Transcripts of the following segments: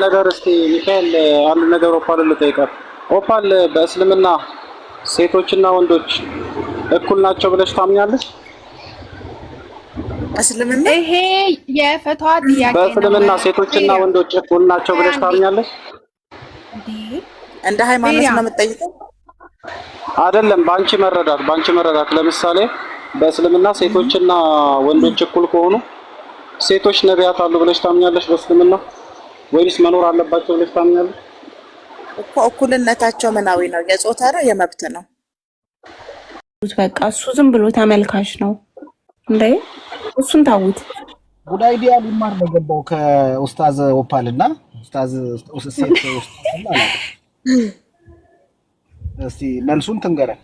ነገር እስቲ ሚካኤል አንድ ነገር ኦፓል ልጠይቃት። ኦፓል በእስልምና ሴቶችና ወንዶች እኩል ናቸው ብለሽ ታምኛለሽ? እስልምና ይሄ የፈትዋ ጥያቄ ነው። በእስልምና ሴቶችና ወንዶች እኩል ናቸው ብለሽ ታምኛለሽ? እንደ ሃይማኖት ነው የምትጠይቀው? አይደለም፣ ባንቺ መረዳት ለምሳሌ በእስልምና ሴቶችና ወንዶች እኩል ከሆኑ ሴቶች ነቢያት አሉ ብለሽ ታምኛለሽ በእስልምና ወይስ መኖር አለባቸው ብለሽ ታምኛለሽ? እኮ እኩልነታቸው ምናዊ ነው? የጾታ ነው የመብት ነው? በቃ እሱ ዝም ብሎ ተመልካች ነው እንዴ? እሱን ታውት ጉድ አይዲያ ሊማር ነው ገባው ከኡስታዝ ኦፓልና ኡስታዝ እስቲ መልሱን ትንገረን።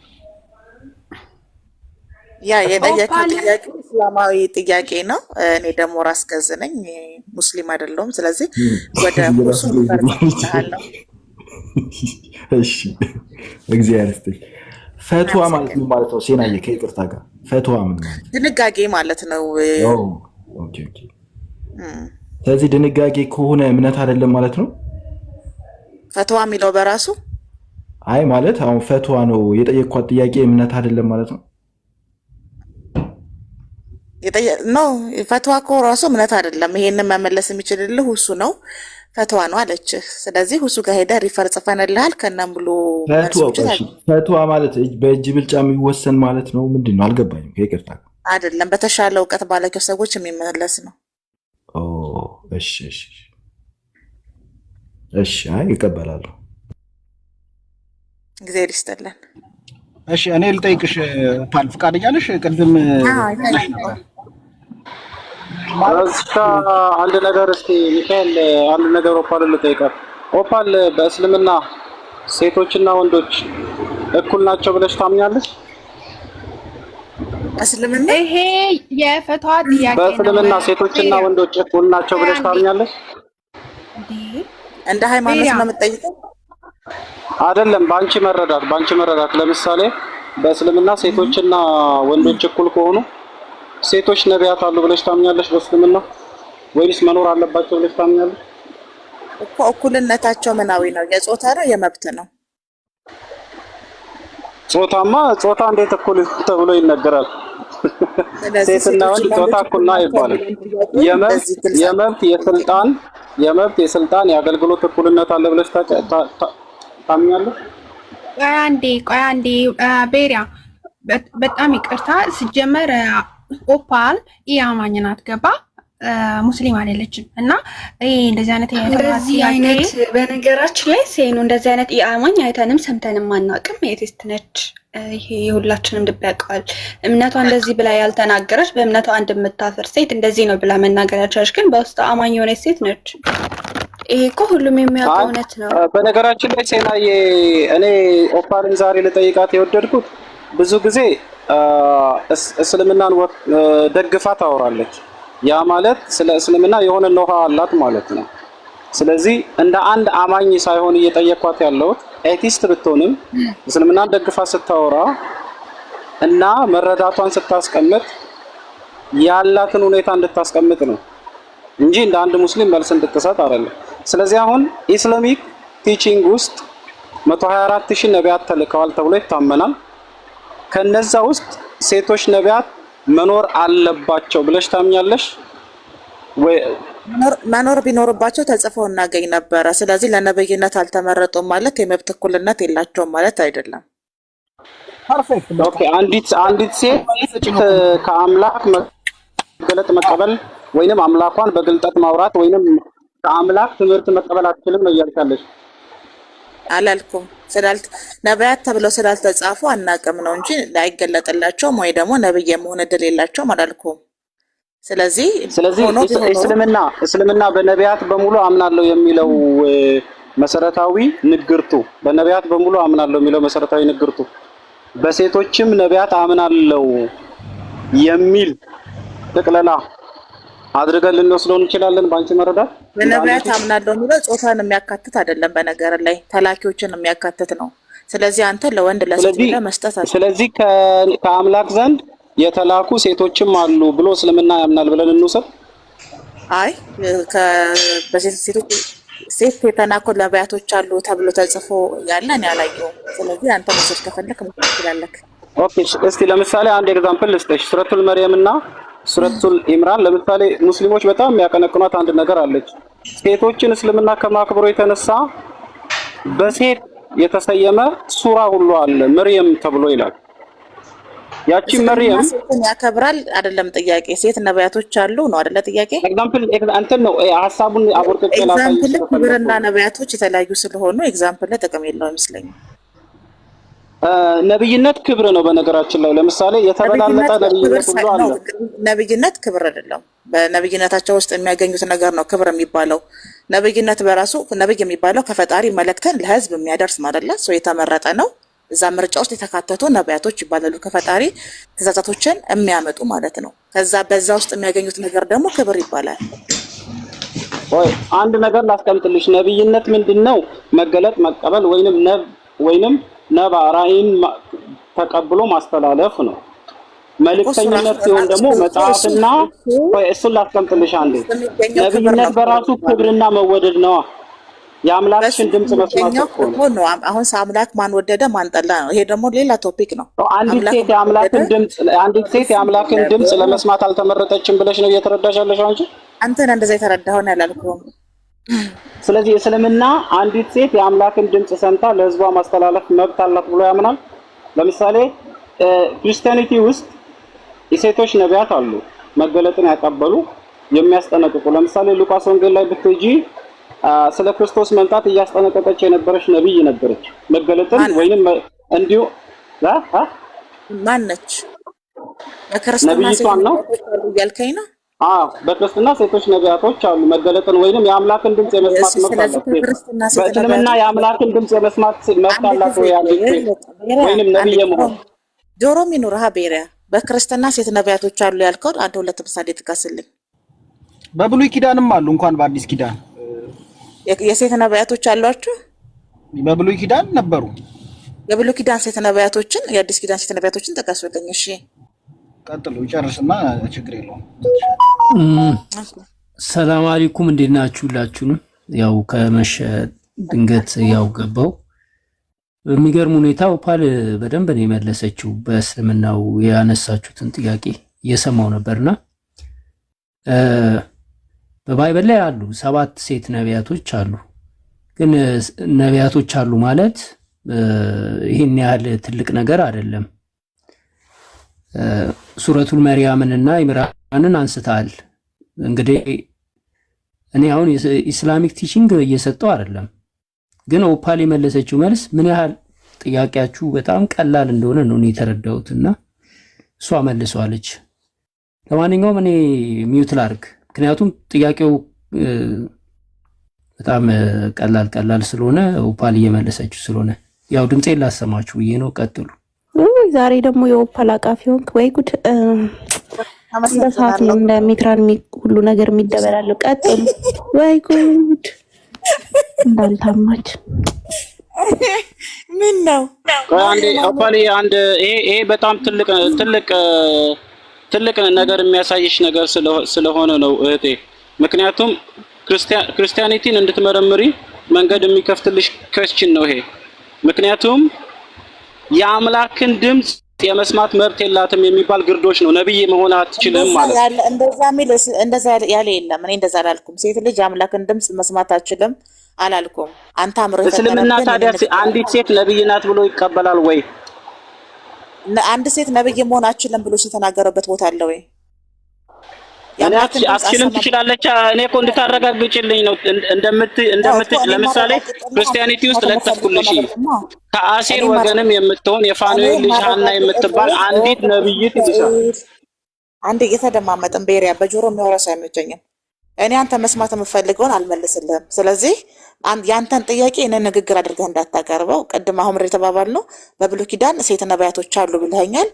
ያ የጠየቀው ጥያቄ እስላማዊ ጥያቄ ነው። እኔ ደግሞ ራስ ገዝ ነኝ፣ ሙስሊም አይደለሁም። ስለዚህ ወደ ሙስሊም ፈርጣለሁ። እሺ እግዚአብሔር ይስጥልኝ። ፈትዋ ማለት ምን ማለት ነው? ሴናዬ ከይቅርታ ጋር ፈትዋ ምን ማለት ነው? ድንጋጌ ማለት ነው። ኦኬ። ስለዚህ ድንጋጌ ከሆነ እምነት አይደለም ማለት ነው። ፈትዋ የሚለው በራሱ አይ ማለት አሁን ፈትዋ ነው የጠየቅኳት ጥያቄ እምነት አይደለም ማለት ነው። ነው ፈትዋ እኮ ራሱ እምነት አይደለም። ይሄንን መመለስ የሚችልልህ እሱ ነው። ፈትዋ ነው አለችህ። ስለዚህ እሱ ጋር ሄደህ ሪፈር ጽፈንልሃል ከነም ብሎ ፈትዋ ማለት በእጅ ብልጫ የሚወሰን ማለት ነው። ምንድን ነው አልገባኝም። ከይቅርታ አይደለም፣ በተሻለ እውቀት ባላቸው ሰዎች የሚመለስ ነው። እሺ አይ ይቀበላሉ። እግዚአብሔር ይስጥልን። እሺ እኔ ልጠይቅሽ ፓል ፍቃደኛ ነሽ? ቅድም አንድ ነገር እስቲ ሚካኤል አንድ ነገር ኦፓል ልጠይቃት። ኦፓል በእስልምና ሴቶችና ወንዶች እኩል ናቸው ብለሽ ታምኛለሽ? እስልምና ይሄ የፈትዋ ጥያቄ ነው። በእስልምና ሴቶችና ወንዶች እኩል ናቸው ብለሽ ታምኛለሽ? እንደ ሃይማኖት ነው የምትጠይቀው? አይደለም፣ ባንቺ መረዳት ለምሳሌ በእስልምና ሴቶችና ወንዶች እኩል ከሆኑ ሴቶች ነቢያት አሉ ብለሽ ታምኛለሽ በእስልምና ወይስ መኖር አለባቸው ብለሽ ታምኛለሽ? እኮ እኩልነታቸው ምናዊ ነው? የጾታ ነው የመብት ነው? ጾታ እንዴት እኩል ተብሎ ይነገራል? ሴትና ወንድ ጾታ እኩል ነው አይባልም። የመብት የስልጣን የአገልግሎት እኩልነት አለ ብለሽ ታምኛለሽ? ቆይ አንዴ ቤሪያ በጣም ይቅርታ። ሲጀመር ኦፓል ኢያማኝ ናት ገባ ሙስሊም አይደለችም። እና እንደዚህ አይነት በነገራችን ላይ ሴኑ እንደዚህ አይነት ኢያማኝ አይተንም ሰምተንም አናውቅም። ኤቲስት ነች። ይሄ የሁላችንም ልብ ያውቀዋል። እምነቷ እንደዚህ ብላ ያልተናገረች በእምነቷ እንደምታፈር ሴት እንደዚህ ነው ብላ መናገር ያልቻለች ግን በውስጥ አማኝ የሆነች ሴት ነች። ይሄ እኮ ሁሉም የሚያውቀው እውነት ነው። በነገራችን ላይ ሴናዬ እኔ ኦፓልን ዛሬ ልጠይቃት የወደድኩት ብዙ ጊዜ እስልምናን ደግፋ ታወራለች። ያ ማለት ስለ እስልምና የሆነ ነው አላት ማለት ነው። ስለዚህ እንደ አንድ አማኝ ሳይሆን እየጠየኳት ያለሁት ኤቲስት ብትሆንም እስልምናን ደግፋ ስታወራ እና መረዳቷን ስታስቀምጥ ያላትን ሁኔታ እንድታስቀምጥ ነው እንጂ እንደ አንድ ሙስሊም መልስ እንድትሰጥ አይደለም። ስለዚህ አሁን ኢስላሚክ ቲቺንግ ውስጥ 124,000 ነቢያት ተልከዋል ተብሎ ይታመናል። ከነዛ ውስጥ ሴቶች ነቢያት መኖር አለባቸው ብለሽ ታምኛለሽ ወይ? መኖር ቢኖርባቸው ተጽፈው እናገኝ ነበረ። ስለዚህ ለነብይነት አልተመረጡም ማለት የመብት እኩልነት የላቸውም ማለት አይደለም። ኦኬ አንዲት ሴት ከአምላክ መገለጥ መቀበል ወይንም አምላኳን በግልጠት ማውራት ወይንም ከአምላክ ትምህርት መቀበል አትችልም እያልሻለሽ? አላልኩም። ነቢያት ተብለው ስላልተጻፉ አናቅም ነው እንጂ አይገለጥላቸውም ወይ ደግሞ ነብይ የመሆን እድል የላቸውም አላልኩም። ስለዚህ እስልምና በነቢያት በሙሉ አምናለሁ የሚለው መሰረታዊ ንግርቱ በነቢያት በሙሉ አምናለሁ የሚለው መሰረታዊ ንግርቱ በሴቶችም ነቢያት አምናለሁ የሚል ጥቅለላ አድርገን ልንወስደው እንችላለን። ባንቺ መረዳት በነቢያት አምናለሁ የሚለው ጾታን የሚያካትት አይደለም፣ በነገር ላይ ተላኪዎችን የሚያካትት ነው። ስለዚህ አንተ ለወንድ ለሴት መስጠት አለ። ስለዚህ ከአምላክ ዘንድ የተላኩ ሴቶችም አሉ ብሎ እስልምና ያምናል ብለን እንውሰድ። አይ በሴቶች ሴት የተናቁ ነቢያቶች አሉ ተብሎ ተጽፎ ያለ እኔ አላየሁም። ስለዚህ አንተ መስል ከፈለክ መስል ትችላለህ። ኦኬ እስቲ ለምሳሌ አንድ ኤግዛምፕል ልስጥሽ። ሱረቱል መርየም እና ሱረቱል ኢምራን ለምሳሌ ሙስሊሞች በጣም የሚያቀነቅኗት አንድ ነገር አለች። ሴቶችን እስልምና ከማክበሩ የተነሳ በሴት የተሰየመ ሱራ ሁሉ አለ መርየም ተብሎ ይላል። ያቺ መርየም ሴትን ያከብራል አይደለም ጥያቄ። ሴት ነቢያቶች አሉ ነው አይደለ ጥያቄ? ኤግዛምፕል እንትን ነው ሐሳቡን አቦርጥቄ ላሳይ። ኤግዛምፕል ክብርና ነቢያቶች የተለያዩ ስለሆኑ ኤግዛምፕል ጥቅም የለውም ይመስለኛል። ነብይነት ክብር ነው። በነገራችን ላይ ለምሳሌ የተበላለጠ ነብይነት ሁሉ አለ። ነብይነት ክብር አይደለም። በነብይነታቸው ውስጥ የሚያገኙት ነገር ነው ክብር የሚባለው። ነብይነት በራሱ ነብይ የሚባለው ከፈጣሪ መልእክትን ለህዝብ የሚያደርስ ማለት ነው። ሰው የተመረጠ ነው። እዛ ምርጫ ውስጥ የተካተቱ ነቢያቶች ይባላሉ። ከፈጣሪ ትእዛዛቶችን የሚያመጡ ማለት ነው። ከዛ በዛ ውስጥ የሚያገኙት ነገር ደግሞ ክብር ይባላል። ወይ አንድ ነገር ላስቀምጥልሽ። ነብይነት ምንድነው? መገለጥ፣ መቀበል ወይንም ነባ ራእይን ተቀብሎ ማስተላለፍ ነው። መልእክተኝነት ሲሆን ደግሞ መጽሐፍና እሱን ላስቀምጥልሽ አንዴ። ነብይነት በራሱ ክብርና መወደድ ነው። የአምላክሽን ድምጽ መስማት ነው። አሁን አምላክ ማን ወደደ ማን ጠላ ነው። ይሄ ደግሞ ሌላ ቶፒክ ነው። አንዲት ሴት የአምላክን ድምጽ ለመስማት አልተመረጠችም ብለሽ ነው እየተረዳሽ ያለሽ አንቺ? አንተ ነህ እንደዛ የተረዳኸው ነው ያላልኩህም። ስለዚህ እስልምና አንዲት ሴት የአምላክን ድምጽ ሰምታ ለህዝቧ ማስተላለፍ መብት አላት ብሎ ያምናል። ለምሳሌ ክርስቲያኒቲ ውስጥ የሴቶች ነቢያት አሉ፣ መገለጥን ያቀበሉ የሚያስጠነቅቁ። ለምሳሌ ሉቃስ ወንጌል ላይ ብትሄጂ ስለ ክርስቶስ መምጣት እያስጠነቀቀች የነበረች ነብይ ነበረች። መገለጥን ወይንም እንዲሁ ማነች? በክርስትና ሴቶች ነው ያልከኝ ነው? በክርስትና ሴቶች ነቢያቶች አሉ። መገለጥን ወይንም የአምላክን ድምጽ የመስማት መብት አላት። በእስልምና የአምላክን ድምጽ የመስማት መብት አላት ወይንም ነብይ መሆን ጆሮም ይኑርሃ ቤሪያ። በክርስትና ሴት ነቢያቶች አሉ ያልከው አንድ ሁለት ምሳሌ ጥቀስልኝ። በብሉይ ኪዳንም አሉ እንኳን በአዲስ ኪዳን የሴት ነቢያቶች አሏችሁ? በብሉይ ኪዳን ነበሩ። የብሉይ ኪዳን ሴት ነቢያቶችን የአዲስ ኪዳን ሴት ነቢያቶችን ጠቀሱልኝ። እሺ ቀጥሉ፣ ጨርስና ችግር የለውም። ሰላም አለይኩም፣ እንዴት ናችሁ? ሁላችሁንም ያው ከመሸ ድንገት ያው ገባው። በሚገርም ሁኔታ ኦፓል በደንብ ነው የመለሰችው። በእስልምናው ያነሳችሁትን ጥያቄ እየሰማው ነበርና በባይብል ላይ አሉ 7 ሴት ነቢያቶች አሉ። ግን ነቢያቶች አሉ ማለት ይሄን ያህል ትልቅ ነገር አይደለም። ሱረቱል መርያምንና ኢምራንን አንስተሃል። እንግዲህ እኔ አሁን ኢስላሚክ ቲቺንግ እየሰጠው አይደለም፣ ግን ኦፓል የመለሰችው መልስ ምን ያህል ጥያቄያችሁ በጣም ቀላል እንደሆነ ነው እኔ የተረዳሁትና እሷ መልሷለች። ለማንኛውም እኔ ሚውት ላድርግ፣ ምክንያቱም ጥያቄው በጣም ቀላል ስለሆነ ኦፓል እየመለሰችው ስለሆነ ያው ድምጼን ላሰማችሁ ብዬ ነው። ቀጥሉ። ዛሬ ደግሞ የኦፓል አቃፊ ሆንክ ወይ ጉድ! በሰዓት ነው እንደሚትራን ሁሉ ነገር የሚደበላለው። ቀጥሉ። ወይ ጉድ! እንዳልታማች ምን ነው አንዴ ኦፓል አንድ ይሄ በጣም ትልቅ ነገር የሚያሳይሽ ነገር ስለሆነ ነው እህቴ። ምክንያቱም ክርስቲያኒቲን እንድትመረምሪ መንገድ የሚከፍትልሽ ክርስቲያን ነው ይሄ። ምክንያቱም የአምላክን ድምጽ የመስማት መብት የላትም የሚባል ግርዶሽ ነው። ነብይ መሆን አትችልም ማለት ነው። እንደዛ ያለ የለም። እኔ እንደዛ አላልኩም። ሴት ልጅ የአምላክን ድምጽ መስማት አትችልም አላልኩም። አንተ አምረህ እስልምና ታዲያ አንዲት ሴት ነብይ ናት ብሎ ይቀበላል ወይ? አንድ ሴት ነብይ መሆን አትችልም ብሎ ሲተናገረበት ቦታ አለ ወይ? አትችልም ትችላለች። እኔ እኮ እንድታረጋግጭልኝ ነው ለምሳሌ ክርስቲያኒቲ ውስጥ ለጠፍኩልሽ ከአሴር ወገንም የምትሆን የፋኑኤል ልጅ ሐና የምትባል አንዲት ነብይት ይልሻል። አንድ እየተደማመጥን ቤሪያ በጆሮ የሚያወራ ሰው አይመቸኝም። እኔ አንተ መስማት የምፈልገውን አልመልስልህም። ስለዚህ ያንተን ጥያቄ እኔ ንግግር አድርገህ እንዳታቀርበው። ቅድም አሁን የተባባልነው በብሉይ ኪዳን ሴት ነቢያቶች አሉ ብለኸኛል።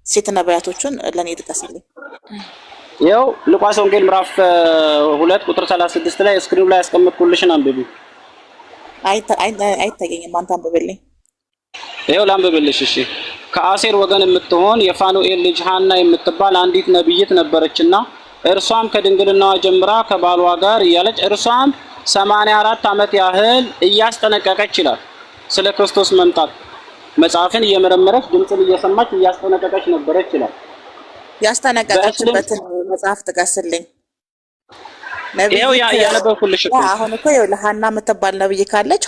ሴት ነቢያቶቹን ለኔ ጥቀስልኝ። ያው ሉቃስ ወንጌል ምዕራፍ 2 ቁጥር 36 ላይ ስክሪኑ ላይ ያስቀምጥኩልሽን አንብቢ። አይታየኝም፣ አንተ አንብብልኝ። ይኸው ላንብብልሽ። እሺ። ከአሴር ወገን የምትሆን የፋኑኤል ልጅ ሐና የምትባል አንዲት ነብይት ነበረችና እርሷም ከድንግልናዋ ጀምራ ከባሏ ጋር እያለች እርሷም 84 ዓመት ያህል እያስጠነቀቀች ይላል ስለ ክርስቶስ መምጣት መጽሐፍን እየመረመረች ድምጽን እየሰማች እያስጠነቀቀች ነበረች ይላል። ያስጠነቀቀችበትን መጽሐፍ ጥቀስልኝ። ይሄው ያነበብኩልሽ እኮ አሁን እኮ ለሐና የምትባል ነብይ ካለች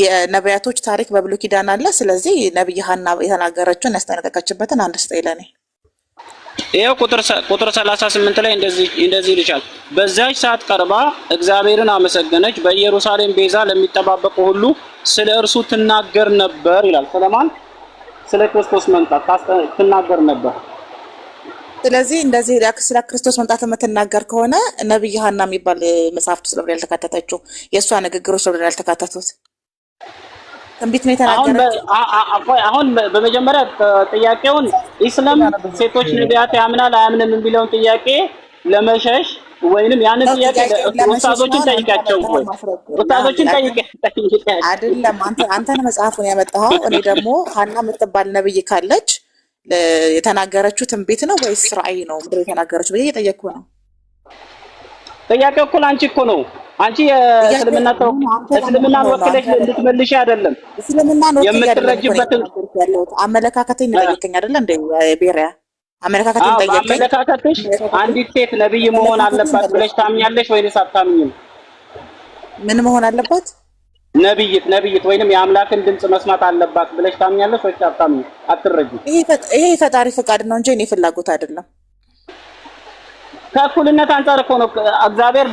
የነቢያቶች ታሪክ በብሉይ ኪዳን አለ። ስለዚህ ነብይ ሐና የተናገረችውን ያስጠነቀቀችበትን አንድ ስጠኝ ለኔ። ይሄው ቁጥር 38 ላይ እንደዚህ ይልሻል። በዛች ሰዓት ቀርባ እግዚአብሔርን አመሰገነች፣ በኢየሩሳሌም ቤዛ ለሚጠባበቁ ሁሉ ስለ እርሱ ትናገር ነበር ይላል። ስለማን? ስለ ክርስቶስ መምጣት ትናገር ነበር። ስለዚህ እንደዚህ ስለ ክርስቶስ መምጣት የምትናገር ከሆነ ነብይ ሐና የሚባል መጽሐፍት ስለምን ያልተካተተችው? የእሷ ንግግሮች ስለምን ያልተካተቱት? ትንቢት ነው የተናገረችው። አሁን በመጀመሪያ ጥያቄውን ኢስላም ሴቶች ነቢያት ያምናል አያምንም የሚለውን ጥያቄ ለመሸሽ ወይንም ያንን ጥያቄ ወጣቶችን ጠይቃቸው ወይ ወጣቶችን ጠይቃቸው አይደለም። አንተን መጽሐፉን ያመጣኸው። እኔ ደግሞ ሐና የምትባል ነብይ ካለች የተናገረችው ትንቢት ነው ወይስ ራእይ ነው ብሎ የተናገረችው ብዬ እየጠየቅኩ ነው። ጥያቄው እኮ አንቺ እኮ ነው። አንቺ እስልምናን ወክለሽ እንድትመልሺ አይደለም። እስልምናን ወክለሽ የምትረጅበትን አመለካከቴን ጠይቀኝ አይደለ እንዴ? ቤሪያ አመለካከቴን ጠይቀኝ። አመለካከትሽ አንዲት ሴት ነብይ መሆን አለባት ብለሽ ታምኛለሽ ወይስ አታምኝም? ምን መሆን አለባት? ነብይት ወይንም የአምላክን ድምጽ መስማት አለባት ብለሽ ታምኛለሽ ወይስ አታምኝም? አትረጂ። ይሄ ፈጣሪ ፈቃድ ነው እንጂ እኔ ፍላጎት አይደለም። ከእኩልነት አንጻር እኮ ነው እግዚአብሔር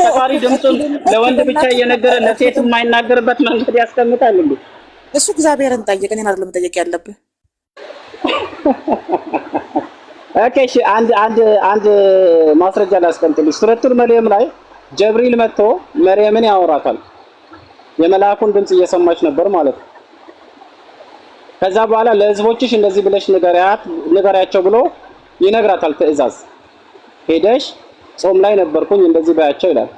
ፈጣሪ ድምጹን ለወንድ ብቻ እየነገረ ለሴት የማይናገርበት መንገድ ያስቀምጣል እንዴ? እሱ እግዚአብሔርን ጠይቅ፣ እኔን አይደለም ጠይቅ ያለብህ። ኦኬ እሺ፣ አንድ ማስረጃ ላስቀምጥልሽ። ሱረቱል መርየም ላይ ጀብሪል መጥቶ መርየምን ያወራታል። የመልአኩን ድምጽ እየሰማች ነበር ማለት ነው። ከዛ በኋላ ለህዝቦችሽ እንደዚህ ብለሽ ንገሪያቸው ብሎ ይነግራታል ትዕዛዝ። ሄደሽ ጾም ላይ ነበርኩኝ እንደዚህ ባያቸው ይላል።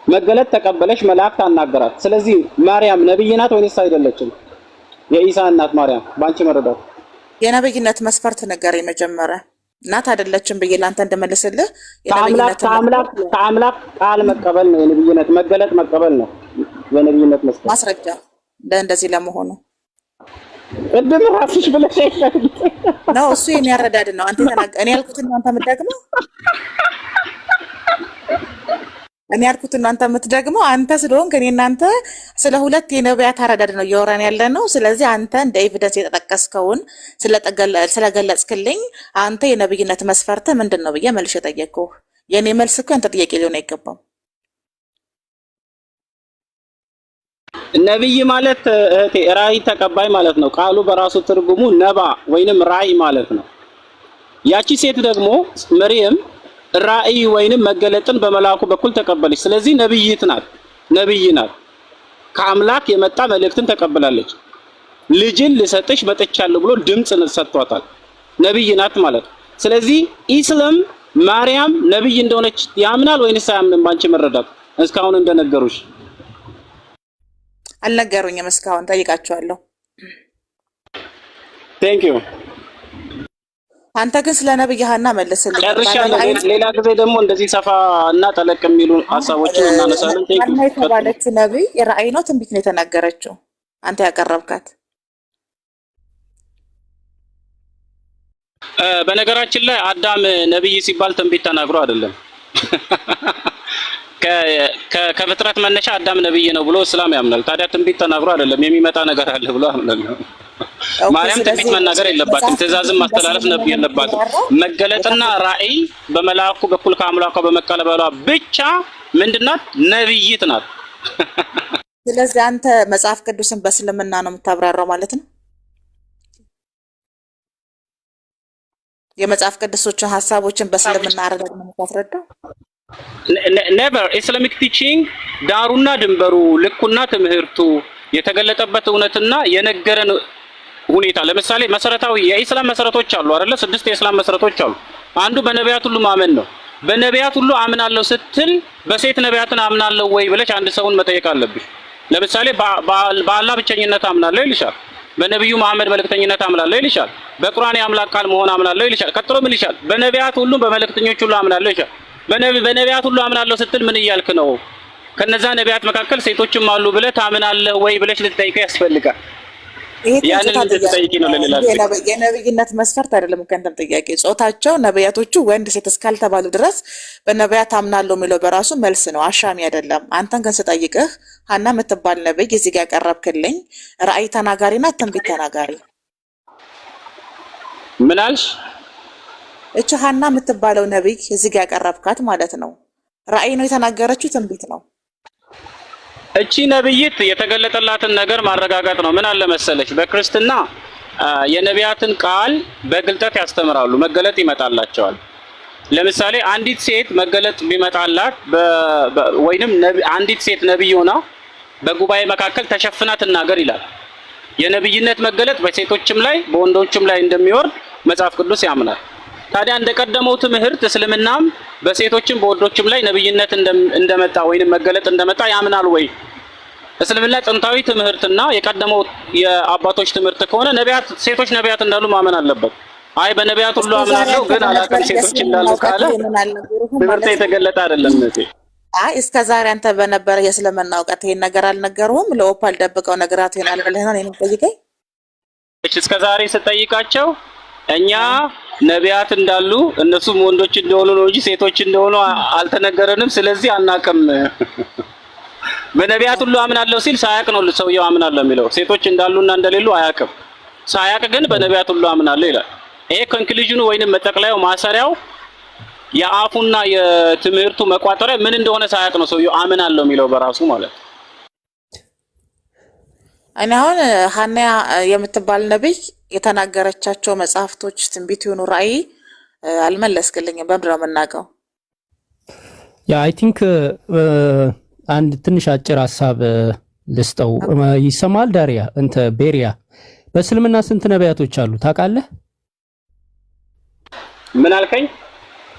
መገለጥ ተቀበለሽ፣ መልአክ አናገራት። ስለዚህ ማርያም ነብይ ናት ወይስ አይደለችም? የኢሳ እናት ማርያም ባንቺ መረዳት የነብይነት መስፈርት ነገር የመጀመሪያ እናት አይደለችም ብዬ ላንተ እንደመልስልህ ከአምላክ ቃል መቀበል ነው የነብይነት መገለጥ መቀበል ነው የነብይነት መስፈርት። ማስረጃ እንደዚህ ለመሆኑ ቅድም ራስሽ ብለሽ ነው። እሱ የኔ አረዳድ ነው። አንተ እኔ ያልኩትን አንተ የምትደግመው አንተ ስለሆንክ እኔ እናንተ ስለ ሁለት የነቢያት አረዳድ ነው እያወራን ያለ ነው። ስለዚህ አንተ እንደ ኤቪደንስ የተጠቀስከውን ስለገለጽክልኝ አንተ የነብይነት መስፈርት ምንድን ነው ብዬ መልሼ ጠየቅኩህ። የኔ መልስ እኮ አንተ ጥያቄ ሊሆን አይገባም። ነብይ ማለት እህቴ ራእይ ተቀባይ ማለት ነው። ቃሉ በራሱ ትርጉሙ ነባ ወይንም ራእይ ማለት ነው። ያቺ ሴት ደግሞ መርየም ራእይ ወይንም መገለጥን በመልአኩ በኩል ተቀበለች። ስለዚህ ነብይ ናት። ከአምላክ የመጣ መልእክትን ተቀበላለች። ልጅን ልሰጥሽ መጥቻለሁ ብሎ ድምጽ ሰጥቷታል። ነብይ ናት ማለት። ስለዚህ ኢስላም ማርያም ነብይ እንደሆነች ያምናል ወይንስ አያምንም? ባንቺ መረዳት እስካሁን እንደነገሩሽ አልነገሩኝም። እስካሁን ጠይቃቸዋለሁ። ቴንክ ዩ። አንተ ግን ስለ ነብይ ሐና መልስልኝ። ሌላ ጊዜ ደግሞ እንደዚህ ሰፋ እና ጠለቅ የሚሉ ሀሳቦችን እናነሳለን። ቴንክ ዩ። የተባለችው ነብይ ራእይ ነው ትንቢት ነው የተናገረችው አንተ ያቀረብካት? በነገራችን ላይ አዳም ነብይ ሲባል ትንቢት ተናግሮ አይደለም። ከፍጥረት መነሻ አዳም ነብይ ነው ብሎ እስላም ያምናል። ታዲያ ትንቢት ተናግሮ አይደለም የሚመጣ ነገር አለ ብሎ ያምናል። ማርያም ትንቢት መናገር የለባትም፣ ትእዛዝን ማስተላለፍ ነብይ የለባትም። መገለጥና ራእይ በመልአኩ በኩል ከአምላኳ በመቀበሏ ብቻ ምንድናት? ነብይት ናት። ስለዚህ አንተ መጽሐፍ ቅዱስን በእስልምና ነው የምታብራራው ማለት ነው? የመጽሐፍ ቅዱሶችን ሀሳቦችን በእስልምና አረዳድ ነው የምታስረዳው? ኔቨር ኢስላሚክ ቲቺንግ ዳሩና ድንበሩ ልኩና ትምህርቱ የተገለጠበት እውነትና የነገረን ሁኔታ። ለምሳሌ መሰረታዊ የኢስላም መሰረቶች አሉ አይደለ? 6 የኢስላም መሰረቶች አሉ። አንዱ በነቢያት ሁሉ ማመን ነው። በነቢያት ሁሉ አምናለሁ ስትል በሴት ነቢያትን አምናለሁ ወይ ብለሽ አንድ ሰውን መጠየቅ አለብሽ። ለምሳሌ በአላህ ብቸኝነት አምናለሁ ይልሻል። በነብዩ መሐመድ መልእክተኝነት አምናለሁ ይልሻል። በቁርአን የአምላክ ቃል መሆን አምናለሁ ይልሻል። ቀጥሎ ምን ይልሻል? በነቢያት ሁሉ በመልእክተኞች ሁሉ አምናለሁ ይልሻል። በነቢያት ሁሉ አምናለሁ ስትል ምን እያልክ ነው? ከነዛ ነቢያት መካከል ሴቶችም አሉ ብለህ ታምናለህ ወይ ብለሽ ልትጠይቀው ያስፈልጋል። ያንን ልትጠይቂ ነው ለሌላ የነብይነት መስፈርት አይደለም። ከእንትን ጥያቄ ጾታቸው ነቢያቶቹ ወንድ ሴት እስካልተባሉ ድረስ በነቢያት አምናለሁ የሚለው በራሱ መልስ ነው፣ አሻሚ አይደለም። አንተን ግን ስጠይቅህ ሀና የምትባል ነብይ እዚህ ጋር ያቀረብክልኝ ራእይ ተናጋሪና ትንቢት ተናጋሪ ምን አልሽ? እቺ ሀና የምትባለው ነብይ እዚህ ጋር ያቀረብካት ማለት ነው ራእይ ነው የተናገረችው ትንቢት ነው? እቺ ነብይት የተገለጠላትን ነገር ማረጋጋጥ ነው። ምን አለ መሰለች፣ በክርስትና የነቢያትን ቃል በግልጠት ያስተምራሉ፣ መገለጥ ይመጣላቸዋል። ለምሳሌ አንዲት ሴት መገለጥ ቢመጣላት ወይንም አንዲት ሴት ነብይ ሆና በጉባኤ መካከል ተሸፍና ትናገር ይላል። የነብይነት መገለጥ በሴቶችም ላይ በወንዶችም ላይ እንደሚወርድ መጽሐፍ ቅዱስ ያምናል። ታዲያ እንደቀደመው ትምህርት እስልምናም በሴቶችም በወንዶችም ላይ ነብይነት እንደመጣ ወይንም መገለጥ እንደመጣ ያምናል ወይ? እስልምና ጥንታዊ ትምህርትና የቀደመው የአባቶች ትምህርት ከሆነ ነቢያት ሴቶች ነቢያት እንዳሉ ማመን አለበት። አይ በነቢያት ሁሉ አምናለሁ ግን አላውቅም ሴቶች እንዳሉ ካለ ትምህርት የተገለጠ አይደለም። አይ እስከ ዛሬ አንተ በነበረ የእስልምና እውቀት ይሄን ነገር አልነገሩህም? ለኦፓል ደብቀው ነገራት ይሆናል ብለህ ነው እኔን ጠይቀኝ። እስከ ዛሬ ስጠይቃቸው እኛ ነቢያት እንዳሉ እነሱም ወንዶች እንደሆኑ ነው እንጂ ሴቶች እንደሆኑ አልተነገረንም፣ ስለዚህ አናውቅም። በነቢያት ሁሉ አምናለሁ ሲል ሳያውቅ ነው ሰውየው አምናለሁ የሚለው። ሴቶች እንዳሉና እንደሌሉ አያውቅም። ሳያውቅ ግን በነቢያት ሁሉ አምናለሁ ይላል። ይሄ ኮንክሉዥኑ ወይንም መጠቅለያው ማሰሪያው የአፉና የትምህርቱ መቋጠሪያ ምን እንደሆነ ሳያውቅ ነው ሰውየው አምናለሁ የሚለው በራሱ ማለት ነው። እኔ አሁን ሀና የምትባል ነብይ የተናገረቻቸው መጽሐፍቶች ትንቢት የሆኑ ራእይ አልመለስክልኝም። በምንድን ነው የምናውቀው? ያ አይ ቲንክ አንድ ትንሽ አጭር ሀሳብ ልስጠው። ይሰማል ዳሪያ ቤሪያ በእስልምና ስንት ነቢያቶች አሉ ታውቃለህ? ምን አልከኝ?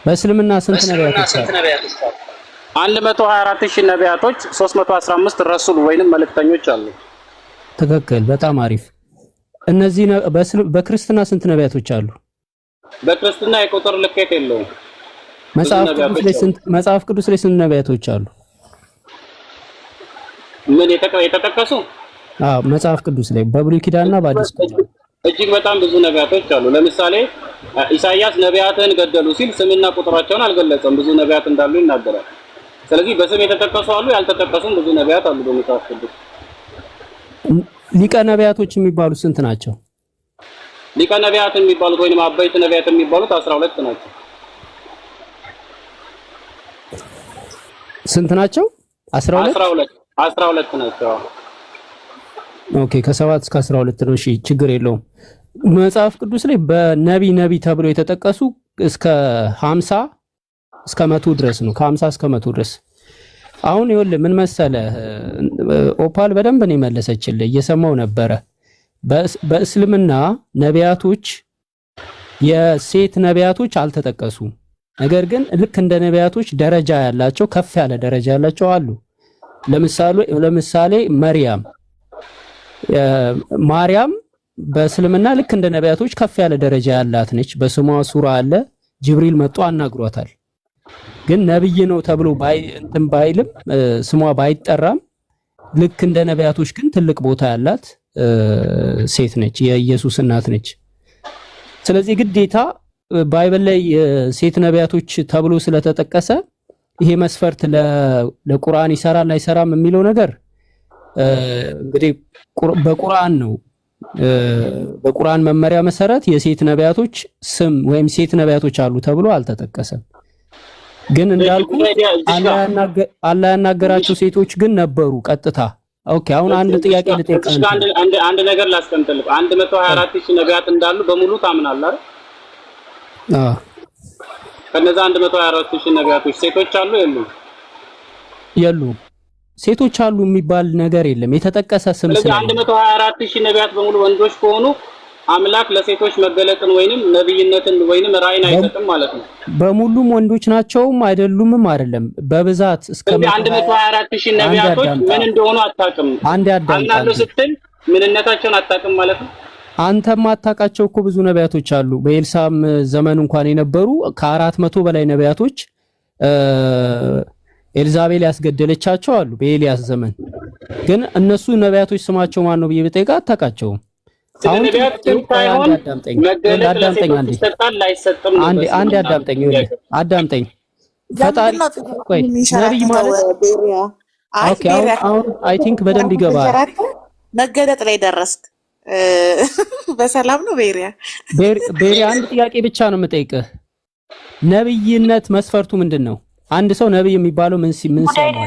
በእስልምና ስንት ነቢያቶች አሉ? 124,000 ነቢያቶች፣ 315 ረሱል ወይንም መልእክተኞች አሉ። ትክክል፣ በጣም አሪፍ። እነዚህ በክርስትና ስንት ነቢያቶች አሉ? በክርስትና የቁጥር ልኬት የለውም። መጽሐፍ ቅዱስ ላይ ስንት ነቢያቶች አሉ? ምን የተጠቀሱ? አዎ መጽሐፍ ቅዱስ ላይ በብሉይ ኪዳንና በአዲስ ኪዳን እጅግ በጣም ብዙ ነቢያቶች አሉ። ለምሳሌ ኢሳይያስ ነቢያትን ገደሉ ሲል ስምና ቁጥራቸውን አልገለጸም፣ ብዙ ነቢያት እንዳሉ ይናገራል። ስለዚህ በስም የተጠቀሱ አሉ፣ ያልተጠቀሱም ብዙ ነቢያት አሉ በመጽሐፍ ቅዱስ። ሊቀ ነቢያቶች የሚባሉት ስንት ናቸው? ሊቀ ነቢያት የሚባሉት ወይንም አበይት ነቢያት የሚባሉት 12 ናቸው። ስንት ናቸው? 12 ናቸው። ኦኬ ከ7 እስከ 12 ነው። እሺ ችግር የለውም። መጽሐፍ ቅዱስ ላይ በነቢ ተብሎ የተጠቀሱ እስከ 50 እስከ 100 ድረስ ነው። ከ50 እስከ 100 ድረስ። አሁን ይኸውልህ ምን መሰለህ ኦፓል በደንብ ነው የመለሰችልህ፣ እየሰማው ነበረ። በእስልምና ነቢያቶች የሴት ነቢያቶች አልተጠቀሱም። ነገር ግን ልክ እንደ ነቢያቶች ደረጃ ያላቸው ከፍ ያለ ደረጃ ያላቸው አሉ። ለምሳሌ ማርያም በእስልምና ልክ እንደ ነቢያቶች ከፍ ያለ ደረጃ ያላት ነች። በስሟ ሱራ አለ። ጅብሪል መጥቶ አናግሯታል። ግን ነብይ ነው ተብሎ ባይልም ስሟ ባይጠራም ልክ እንደ ነቢያቶች ግን ትልቅ ቦታ ያላት ሴት ነች። የኢየሱስ እናት ነች። ስለዚህ ግዴታ ባይብል ላይ ሴት ነቢያቶች ተብሎ ስለተጠቀሰ ይሄ መስፈርት ለቁርአን ይሰራል አይሰራም የሚለው ነገር እንግዲህ በቁርአን ነው። በቁርአን መመሪያ መሰረት የሴት ነቢያቶች ስም ወይም ሴት ነቢያቶች አሉ ተብሎ አልተጠቀሰም። ግን እንዳልኩ አላህ ያናገራቸው ሴቶች ግን ነበሩ ቀጥታ። ኦኬ አሁን አንድ ጥያቄ ልጠይቅህ። አንድ ነገር ላስቀምጥልህ። 124,000 ነቢያት እንዳሉ በሙሉ ታምናለህ አይደል? አዎ። ከነዛ 124,000 ነቢያቶች ሴቶች አሉ የሉም? የሉም። ሴቶች አሉ የሚባል ነገር የለም። የተጠቀሰ ስም ስለዚህ 124,000 ነቢያት በሙሉ ወንዶች ከሆኑ አምላክ ለሴቶች መገለጥን ወይንም ነብይነትን ወይንም ራእይን አይሰጥም ማለት ነው። በሙሉም ወንዶች ናቸውም አይደሉምም አይደለም። በብዛት እስከ 124,000 ነቢያቶች ምን እንደሆኑ አታውቅም። አምናለሁ ስትል ምንነታቸውን አታውቅም ማለት ነው። አንተም አታውቃቸው እኮ ብዙ ነቢያቶች አሉ። በኤልሳም ዘመን እንኳን የነበሩ ከ400 በላይ ነቢያቶች ኤልዛቤል ያስገደለቻቸው አሉ በኤልያስ ዘመን። ግን እነሱ ነቢያቶች ስማቸው ማን ነው ብዬ ብጠይቃ አታውቃቸውም። አሁን አዳምጠኝ ፈጣሪ ቆይ ነብይ ማለት ኦኬ አሁን አይ ቲንክ በደንብ ይገባል። መገለጥ ላይ ደረስክ። በሰላም ነው ቤሪያ አንድ ጥያቄ ብቻ ነው የምጠይቅህ። ነብይነት መስፈርቱ ምንድን ነው? አንድ ሰው ነብይ የሚባለው ምን ሲሆን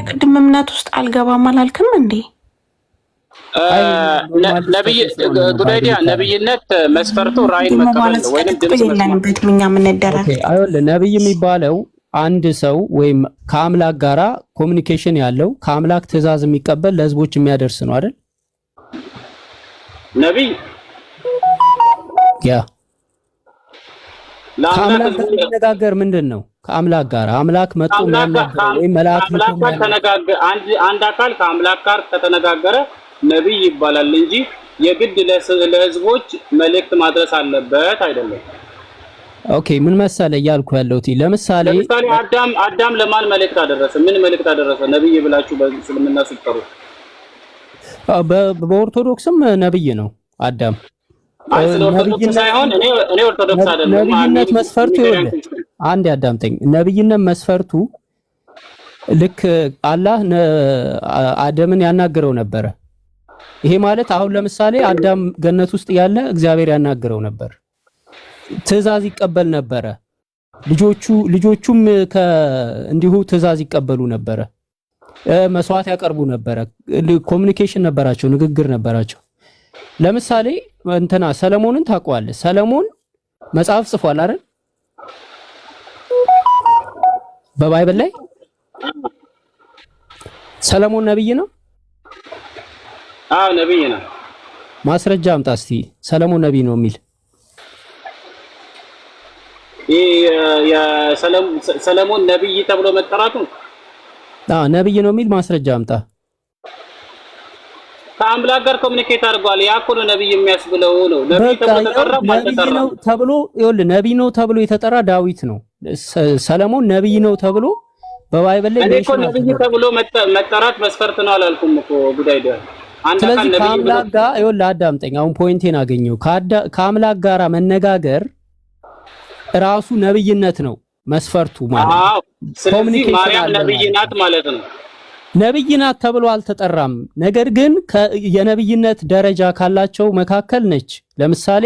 ቅድም እምነት ውስጥ አልገባም አላልክም እንዴ? ነብይነት መስፈርቱ ራእይን መቀበል ነው ወይንም ድምጽ መስማት ነው። እኛ ምን እንደረረ አይወለ ነብይ የሚባለው አንድ ሰው ወይም ከአምላክ ጋራ ኮሙኒኬሽን ያለው ከአምላክ ትእዛዝ የሚቀበል ለህዝቦች የሚያደርስ ነው አይደል? ነብይ ያ ከአምላክ ጋር መነጋገር ምንድን ነው? ከአምላክ ጋር አምላክ መጥቶ የሚያናገር ወይም መልአክ ተነጋገረ አንድ አካል ከአምላክ ጋር ከተነጋገረ ነብይ ይባላል እንጂ የግድ ለህዝቦች መልእክት ማድረስ አለበት አይደለም። ኦኬ ምን መሰለ እያልኩ ያለሁት ለምሳሌ አዳም ለማን መልእክት አደረሰ? ምን መልእክት አደረሰ? ነብይ ብላችሁ በእስልምና ስትጠሩ በኦርቶዶክስም ነብይ ነው አዳም። ነብይነት መስፈርቱ ይኸውልህ አንድ ያዳምጠኝ። ነብይነት መስፈርቱ ልክ አላህ አዳምን ያናገረው ነበረ። ይሄ ማለት አሁን ለምሳሌ አዳም ገነት ውስጥ ያለ እግዚአብሔር ያናገረው ነበር፣ ትእዛዝ ይቀበል ነበረ። ልጆቹም እንዲሁ ትእዛዝ ይቀበሉ ነበረ፣ መስዋዕት ያቀርቡ ነበረ፣ ኮሙኒኬሽን ነበራቸው፣ ንግግር ነበራቸው። ለምሳሌ እንትና ሰለሞንን ታውቀዋለህ? ሰለሞን መጽሐፍ ጽፏል አይደል? በባይብል ላይ ሰለሞን ነብይ ነው? አዎ ነብይ ነው። ማስረጃ አምጣ እስቲ ሰለሞን ነብይ ነው የሚል። ሰለሞን ነብይ ተብሎ መጠራቱ ነብይ ነው የሚል ማስረጃ አምጣ። ከአምላክ ጋር ኮሙኒኬት አድርጓል። ያ እኮ ነው ነብይ የሚያስብለው ነው። ነብይ ተብሎ ተብሎ ይኸውልህ ነብይ ነው ተብሎ የተጠራ ዳዊት ነው። ሰለሞን ነብይ ነው ተብሎ በባይብል ላይ እኮ ነብይ ተብሎ መጠራት መስፈርት ነው አላልኩም እኮ ጉዳይ ደ ስለዚህ ከአምላክ ጋር ይኸውልህ አዳምጠኝ። አሁን ፖይንቴን አገኘው። ከአምላክ ጋር መነጋገር ራሱ ነብይነት ነው መስፈርቱ ማለት ነው። ስለዚህ ማርያም ነብይ ናት ማለት ነው። ነብይ ናት ተብሎ አልተጠራም። ነገር ግን የነብይነት ደረጃ ካላቸው መካከል ነች። ለምሳሌ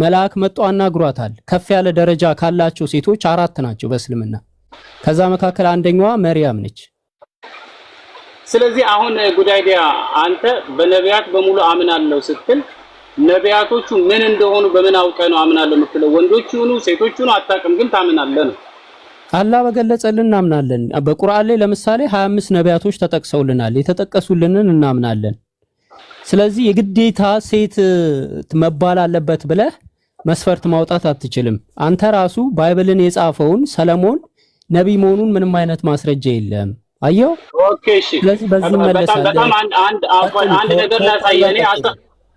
መልአክ መጥቶ አናግሯታል። ከፍ ያለ ደረጃ ካላቸው ሴቶች 4 ናቸው በእስልምና። ከዛ መካከል አንደኛዋ መርያም ነች። ስለዚህ አሁን ጉዳይዲያ አንተ በነቢያት በሙሉ አምናለሁ ስትል ነቢያቶቹ ምን እንደሆኑ በምን አውቀህ ነው አምናለሁ የምትለው? ወንዶች ይሁኑ ሴቶች ይሁኑ አታውቅም፣ ግን ታምናለህ ነው። አላህ በገለጸልን እናምናለን። በቁርአን ላይ ለምሳሌ 25 ነቢያቶች ተጠቅሰውልናል። የተጠቀሱልንን እናምናለን። ስለዚህ የግዴታ ሴት መባል አለበት ብለህ መስፈርት ማውጣት አትችልም። አንተ ራሱ ባይብልን የጻፈውን ሰለሞን ነብይ መሆኑን ምንም አይነት ማስረጃ የለም። አየው? ኦኬ እሺ። ስለዚህ በዚህ መለሳለህ። በጣም አንድ ነገር ላሳየህ።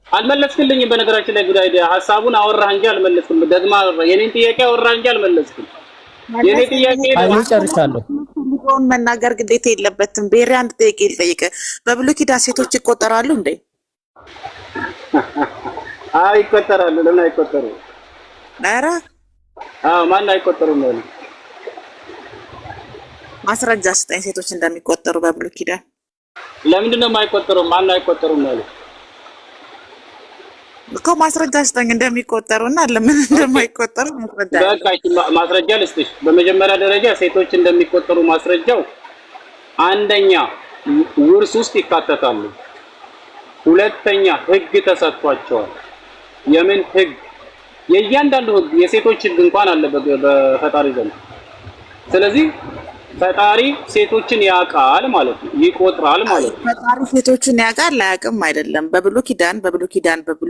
አልመለስክልኝም። በነገራችን ላይ ጉዳይ ሐሳቡን አወራህ እንጂ አልመለስክም። ደግማ የኔን ጥያቄ አወራህ እንጂ አልመለስክም። የኔ ጥያቄ ጨርሻለሁ። መናገር ግዴታ የለበትም። ቤሪ አንድ ጥያቄ ልጠይቅ። በብሉይ ኪዳን ሴቶች ይቆጠራሉ እንዴ? አይ ይቆጠራሉ። ለምን አይቆጠሩም? ኧረ ማን አይቆጠሩም ነው? ማስረጃ ስጠኝ ሴቶች እንደሚቆጠሩ በብሉይ ኪዳን። ለምንድን ነው የማይቆጠሩም? ማን አይቆጠሩም ነው እኮ ማስረጃ ስጠኝ እንደሚቆጠሩና ለምን እንደማይቆጠሩ ማስረጃ። በቃ ማስረጃ ልስጥሽ። በመጀመሪያ ደረጃ ሴቶች እንደሚቆጠሩ ማስረጃው አንደኛ ውርስ ውስጥ ይካተታሉ። ሁለተኛ ሕግ ተሰጥቷቸዋል። የምን ሕግ? የእያንዳንዱ ሕግ የሴቶች ሕግ እንኳን አለ በፈጣሪ ዘንድ። ስለዚህ ፈጣሪ ሴቶችን ያውቃል ማለት ነው፣ ይቆጥራል ማለት ነው። ፈጣሪ ሴቶችን ያውቃል አያውቅም አይደለም። በብሉይ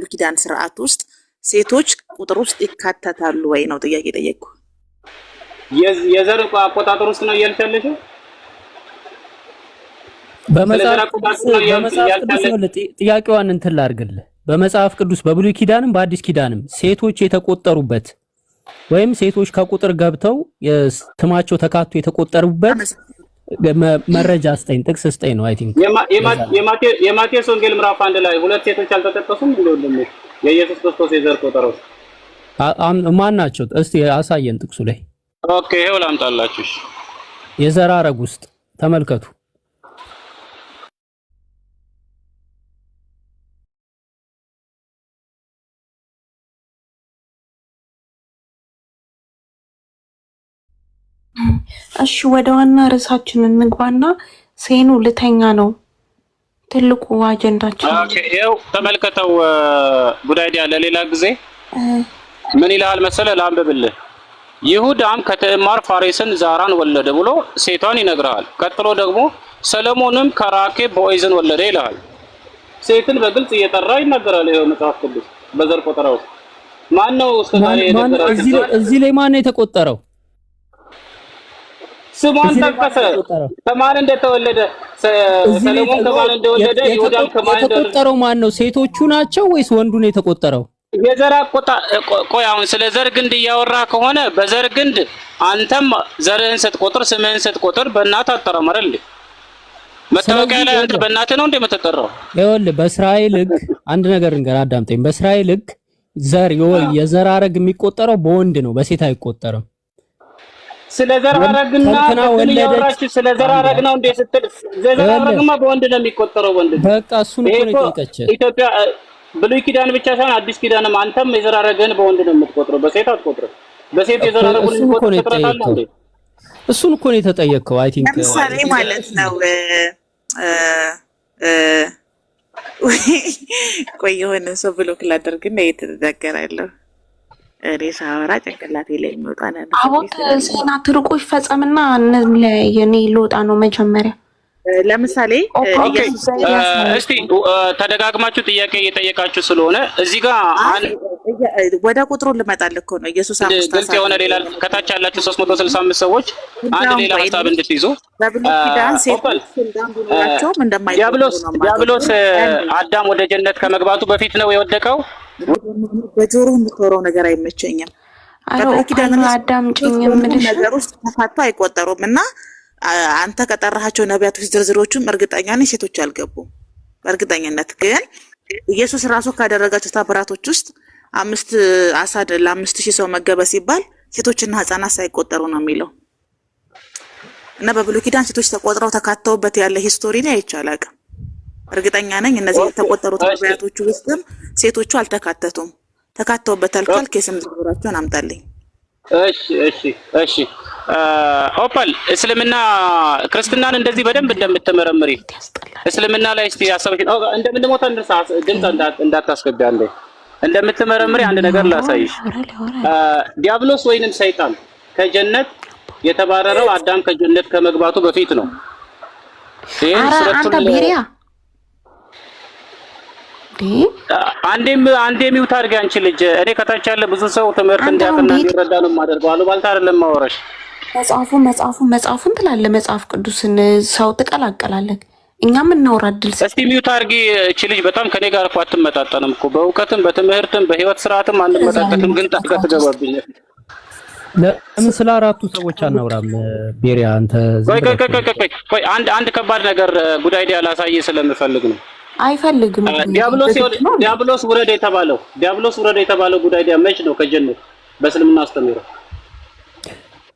ኪዳን ስርዓት ውስጥ ሴቶች ቁጥር ውስጥ ይካተታሉ ወይ ነው ጥያቄ ጠየቅኩ። የዘር አቆጣጠር ውስጥ ነው እያልሽ ያለሽው? በመጽሐፍ ቅዱስ ጥያቄዋን እንትን ላድርግልህ። በመጽሐፍ ቅዱስ በብሉይ ኪዳንም በአዲስ ኪዳንም ሴቶች የተቆጠሩበት ወይም ሴቶች ከቁጥር ገብተው ስማቸው ተካቶ የተቆጠሩበት መረጃ ስጠኝ፣ ጥቅስ ስጠኝ ነው። አይ ቲንክ የማቴዎስ ወንጌል ምዕራፍ 1 ላይ ሁለት ሴቶች አልተጠቀሱም እንደወንድም የኢየሱስ ክርስቶስ የዘር ቆጠራው ማን ናቸው? እስቲ አሳየን ጥቅሱ ላይ። ኦኬ ይሄው ላምጣላችሁ። የዘር ሐረግ ውስጥ ተመልከቱ። እሺ ወደ ዋና ርዕሳችን እንግባና ሴኑ ልተኛ ነው ትልቁ አጀንዳችን። ኦኬ ይሄው ተመልከተው። ጉዳይዲያ ለሌላ ጊዜ ምን ይላል መሰለ ላንብብልህ። ይሁዳም ከትዕማር ፋሬስን ዛራን ወለደ ብሎ ሴቷን ይነግርሃል። ቀጥሎ ደግሞ ሰለሞንም ከራኬብ ቦዔዝን ወለደ ይልሃል። ሴትን በግልጽ እየጠራ ይናገራል። ይሄው መጽሐፍ ቅዱስ በዘር ቆጠራው ማን ነው እስከዛሬ የነገረው? እዚህ ላይ ማን ነው የተቆጠረው? ስሟን ጠቀሰ። ከማን እንደተወለደ ሰለሞን ከማን እንደወለደ ይሁዳም ከማን የተቆጠረው ማን ነው? ሴቶቹ ናቸው ወይስ ወንዱ ነው የተቆጠረው? የዘር ቆይ አሁን ስለ ዘር ግንድ እያወራ ከሆነ በዘር ግንድ አንተም ዘርህን ስትቆጥር ስምህን ስትቆጥር በእናትህ አትጠራም አይደል? መታወቂያ ላይ አንተ በእናትህ ነው እንደምትጠራው። ይኸውልህ በእስራኤል ሕግ አንድ ነገር እንገር አዳምጠኝ። በእስራኤል ሕግ ዘር የዘር ሐረግ የሚቆጠረው በወንድ ነው፣ በሴት አይቆጠርም። ስለ ዘር ሐረግና ወለደች ስለ ዘር ሐረግ ነው እንደ ስትል ዘር ሐረግማ በወንድ ነው የሚቆጠረው። ወንድ በቃ እሱን እኮ ነው የጠየቀችህ። ኢትዮጵያ ብሉይ ኪዳን ብቻ ሳይሆን አዲስ ኪዳንም አንተም የዘር ሐረግን በወንድ ነው የምትቆጥረው፣ በሴት አትቆጥረው። በሴት የዘር ሐረግን የምትቆጥረው እሱን እኮ ነው የተጠየቀው። አይ ቲንክ ለምሳሌ ማለት ነው ቆይ የሆነ ሰው ብሎክ ላደርግና እየተዘገራለሁ እኔ ሳወራ ጭንቅላቴ ላይ የሚወጣ ነው። አቦት ዜና ትርቆ ይፈጸምና የኔ ልወጣ ነው መጀመሪያ። ለምሳሌ እስቲ ተደጋግማችሁ ጥያቄ እየጠየቃችሁ ስለሆነ እዚህ ጋር ወደ ቁጥሩ ልመጣልህ እኮ ነው። ኢየሱስ ግልጽ የሆነ ሌላ ከታች ያላችሁ 365 ሰዎች አንድ ሌላ ሀሳብ እንድትይዙ በብሉይ ኪዳን ሴቶች እንዳንዱላቸውም ዲያብሎስ አዳም ወደ ጀነት ከመግባቱ በፊት ነው የወደቀው። በጆሮ የምትወረው ነገር አይመቸኝም። በብሉይ ኪዳን አዳምጪኝ የምልሽ ነገር ውስጥ ተፋቶ አይቆጠሩም እና አንተ ከጠራሃቸው ነቢያቶች ዝርዝሮቹም እርግጠኛ ነኝ ሴቶች አልገቡም። በእርግጠኝነት ግን ኢየሱስ ራሱ ካደረጋቸው ተአምራቶች ውስጥ 5 ዓሣ ለ5,000 ሰው መገበ ሲባል ሴቶችና ህፃናት ሳይቆጠሩ ነው የሚለው እና በብሉይ ኪዳን ሴቶች ተቆጥረው ተካተውበት ያለ ሂስቶሪ ነው አይቻልም። እርግጠኛ ነኝ እነዚህ የተቆጠሩት ነቢያቶች ውስጥም ሴቶቹ አልተካተቱም። ተካተውበታል ካልክ የስም ዝርዝራቸውን አምጣልኝ። እሺ ኦፓል እስልምና ክርስትናን እንደዚህ በደንብ እንደምትመረምሪ እስልምና ላይ እስቲ ያሰበሽ እንደምንሞታ ድምፅ እንዳታስገቢ አንዴ እንደምትመረምሪ አንድ ነገር ላሳይሽ። ዲያብሎስ ወይንም ሰይጣን ከጀነት የተባረረው አዳም ከጀነት ከመግባቱ በፊት ነው። ይሄን ሱረቱል አንዴ ሚውት አድርጊ አንቺ ልጅ። እኔ ከታች ያለ ብዙ ሰው ትምህርት እንዲያውቅና እንዲረዳ ነው የማደርገው። አሉባልታ አይደለም ማወራሽ። መጽሐፉን ትላለህ፣ መጽሐፍ ቅዱስን ሰው ትቀላቀላለህ። እኛም እናወራድል። እስቲ ሚውት አድርጊ። እቺ ልጅ በጣም ከኔ ጋር እኮ አትመጣጠንም እኮ በእውቀትም በትምህርትም በህይወት ስርዓትም አንመጣጠንም። ግን ጣልቃ ትገባብኛለህ። ለምን ስለ አራቱ ሰዎች አናወራም? ቤሪያ አንተ ቆይ አንድ ከባድ ነገር ጉዳይ ላሳይ ስለምፈልግ ነው። አይፈልግም። ዲያብሎስ ውረድ የተባለው ጉዳይ መች ነው ከጀነት በእስልምና አስተምሮ?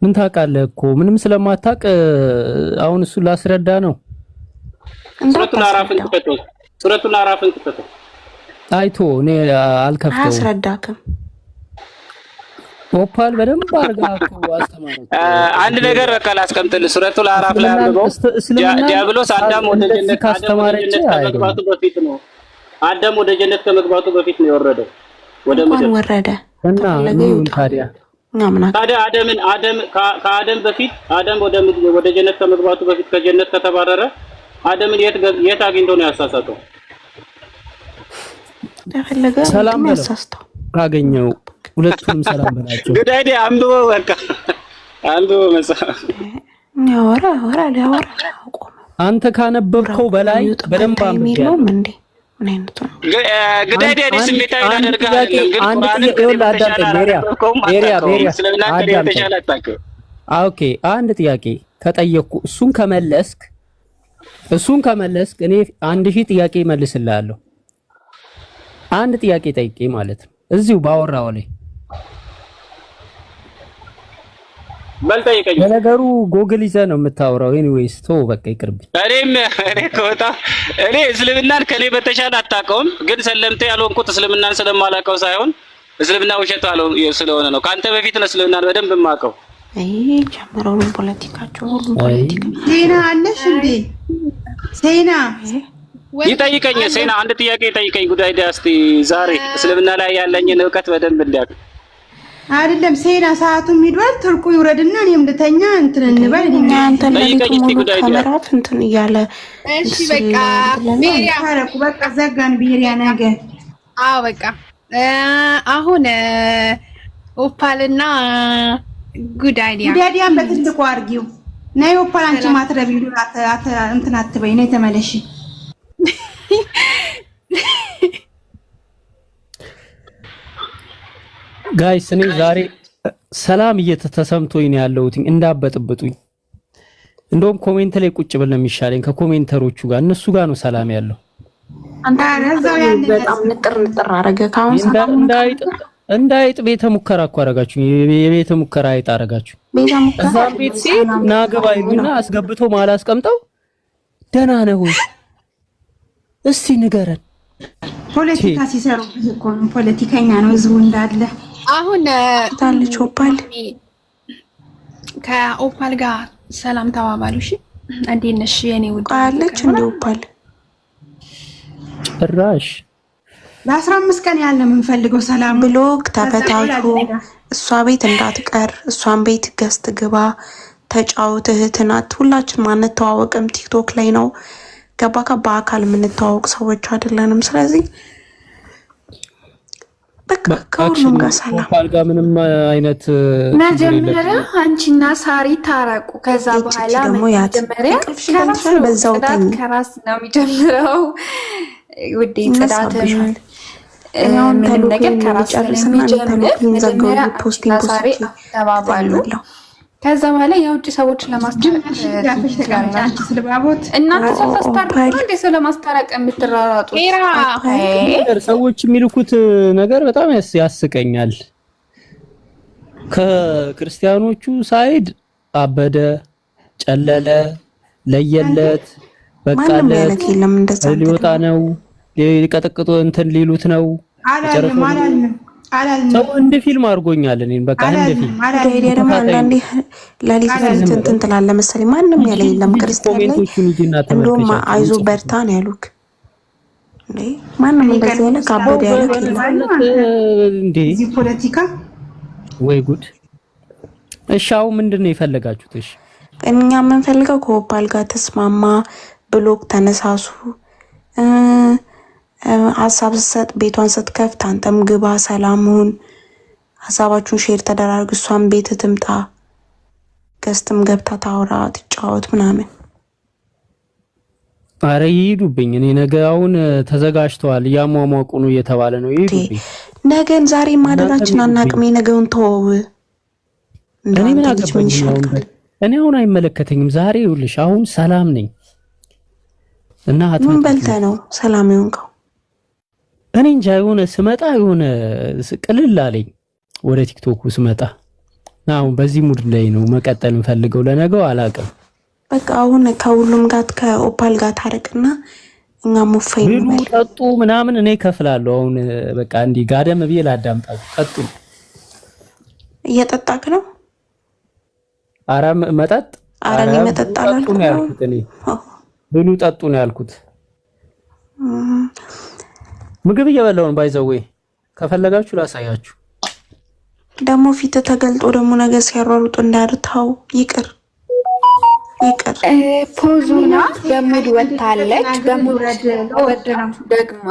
ምን ታውቃለህ እኮ ምንም ስለማታውቅ አሁን እሱ ላስረዳ ነው። ሱረቱል አዕራፍን ክፈተው። አይቶ እኔ አልከፍተውም። አያስረዳክም። ኦፓል በደንብ አድርጋ እኮ አስተማረች። አንድ ነገር በቃ ላስቀምጥልህ። ሱረቱል አዕራፍ ላይ አንብበው። ዲያብሎስ አዳም ወደ ጀነት ከመግባቱ በፊት ነው። አዳም ወደ ጀነት ከመግባቱ በፊት ነው የወረደው ወደ ምድር ወረደ እና ምን ታዲያ ከአደም በፊት አዳም ወደ ጀነት ከመግባቱ በፊት ከጀነት ከተባረረ አደምን የት አግኝቶ ነው ያሳሳተው? ሰላም ያሳስተው ካገኘው ሁለቱንም ሰላም በላቸው። ጉዳይ አንብበው በቃ አንብበው መጽሐፍ ያወራ አንተ ካነበብከው በላይ በደንብ አንብበው እንዴ ጉዳይ ስሜታዊ ያደርጋል። ኦኬ አንድ ጥያቄ ከጠየቅኩ እሱን ከመለስክ እኔ 1000 ጥያቄ መልስልሃለሁ። አንድ ጥያቄ ጠይቄ ማለት ነው እዚሁ ባወራው ላይ በል ጠይቀኝ። ለነገሩ ጎግል ይዘህ ነው የምታወራው። ኤኒዌይስ ቶ በቃ ይቅርብኝ። እኔ እስልምናን ከኔ በተሻለ አታውቀውም፣ ግን ሰለምቴ ያልሆንኩት እስልምናን ስለማላውቀው ሳይሆን እስልምና ውሸት ስለሆነ ነው። ከአንተ በፊት ነው እስልምናን በደንብ የማውቀው። ጀምረው ነው ፖለቲካቸው ሁሉ ፖለቲካ። ዜና አለሽ እንዴ? ዜና ይጠይቀኝ። ሴና አንድ ጥያቄ ጠይቀኝ። ጉዳይ ዳስቲ ዛሬ እስልምና ላይ ያለኝን እውቀት በደንብ እንዲያውቅ አይደለም። ሴና ሰዓቱም ሄዷል። ትርቁ ይውረድና እኔም ልተኛ እንትን እንበል። እናንተ ካሜራው እንትን እያለ እሺ በቃ ብሄሪያ ታረቁ። በቃ ዘጋን ብሄሪያ ነገር። አዎ በቃ አሁን ኦፓልና ጉዳይዲያን በትልቁ አርጊው ነይ። ኦፓል አንቺ ማትረቢ እንትን አትበይ። ነይ ተመለሽ። ጋይስ እኔ ዛሬ ሰላም እየተሰምቶኝ ነው ያለሁት። እንዳበጥብጡኝ እንደውም ኮሜንት ላይ ቁጭ ብል ነው የሚሻለኝ ከኮሜንተሮቹ ጋር። እነሱ ጋር ነው ሰላም ያለው። አንተ በጣም ንጥር አረገ። ካሁን ሰላም እንዳይጥ ቤተ ሙከራ እኮ አረጋችሁ። የቤተ ሙከራ አይጥ አረጋችሁ። እዛም ቤት ሲሄድ ናገባ ይሉና አስገብቶ ማል አስቀምጠው ደህና ነው እስቲ ንገረን። ፖለቲካ ሲሰሩ እኮ ነው። ፖለቲከኛ ነው ህዝቡ እንዳለ። አሁን ታለች ኦፓል ከኦፓል ጋር ሰላም ተባባሉ። እሺ እንዴት ነሽ የኔ ውድ? አለች እንደ ኦፓል ጭራሽ ለ15 ቀን ያለ የምንፈልገው ሰላም ብሎክ ተፈታቱ። እሷ ቤት እንዳትቀር፣ እሷን ቤት ገስት ግባ፣ ተጫውት። እህት ናት። ሁላችን ማን ተዋወቅም ቲክቶክ ላይ ነው ገባካ። በአካል የምንተዋወቅ ሰዎች አይደለንም። ስለዚህ በቃ ከሁሉም ጋር ሰላም። ኦፓል ጋር ምንም አይነት መጀመሪያ አንቺና ሳሪ ታረቁ። ከዛ በኋላ መጀመሪያ በዛው ከራስ ነው የሚጀምረው። ውዴ ጽዳት ምንም ነገር ከራስ ነው የሚጀምር። መጀመሪያ አንቺና ሳሪ ተባባሉ። ከዛ በኋላ የውጭ ሰዎች ለማስታረቅ እናንተ ሰው ለማስታረቅ የምትራራጡ ሰዎች የሚልኩት ነገር በጣም ያስቀኛል። ከክርስቲያኖቹ ሳይድ አበደ፣ ጨለለ፣ ለየለት፣ በቃለት ሊወጣ ነው፣ ሊቀጠቅጡ እንትን ሊሉት ነው። ሰው እንደ ፊልም አድርጎኛል። እኔን በቃ እንደ ፊልም አይዲያ ደግሞ አንዳንዴ ለሊት እንትን ትላለህ መሰለኝ። ማንም ያለ የለም ክርስቲያን ላይ እንደውም አይዞ በርታ ነው ያሉክ እንዴ? ማንም እንደዚህ ያለ ካበደ ያለክ የለም እንዴ? እዚህ ፖለቲካ ወይ ጉድ! እሺ አሁን ምንድነው የፈለጋችሁት? እሺ እኛ የምንፈልገው ከኦፓል ጋር ተስማማ፣ ብሎክ ተነሳሱ፣ ሀሳብ ስትሰጥ ቤቷን ስትከፍት አንተም ግባ፣ ሰላሙን ሀሳባችሁን ሼር ተደራርጉ። እሷን ቤት ትምጣ፣ ገስትም ገብታ ታውራ፣ ትጫወት ምናምን። አረ ይሄዱብኝ። እኔ ነገ አሁን ተዘጋጅተዋል እያሟሟቁ ነው እየተባለ ነው። ይሄዱብኝ። ነገን ዛሬ ማደራችን አናቅም። የነገውን ተወው። እኔ ምን አገባኝ? እኔ አሁን አይመለከተኝም። ዛሬ ይኸውልሽ አሁን ሰላም ነኝ እና ምን በልተህ ነው ሰላም የሆንከው? እኔ እንጃ የሆነ ስመጣ የሆነ ቅልል አለኝ ወደ ቲክቶክ ስመጣ። አሁን በዚህ ሙድ ላይ ነው መቀጠል እንፈልገው። ለነገው አላውቅም። በቃ አሁን ከሁሉም ጋር ከኦፓል ጋር ታረቅና እኛ ሙፈይ ነው ጠጡ ምናምን እኔ ከፍላለሁ። አሁን በቃ እንዲህ ጋደም ብዬ ላዳምጣችሁ። ጠጡ። እየጠጣክ ነው? ኧረ መጠጥ እኔ መጠጥ አላልኩም ያልኩት። እኔ ብሉ ጠጡ ነው ያልኩት። ምግብ እየበላሁ ነው። ባይዘዌ ከፈለጋችሁ ላሳያችሁ። ደግሞ ፊት ተገልጦ ደግሞ ነገር ሲያሯሩጡ እንዳርታው ይቅር ፖዙና በሙድ ወጣለች። በሙድ ደግሞ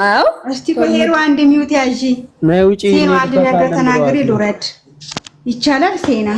እስቲ ቆሄሩ አንድ ሚውት ያዢ ነው ውጪ ሴና አንድ ነገር ተናግሬ ልውረድ ይቻላል ሴና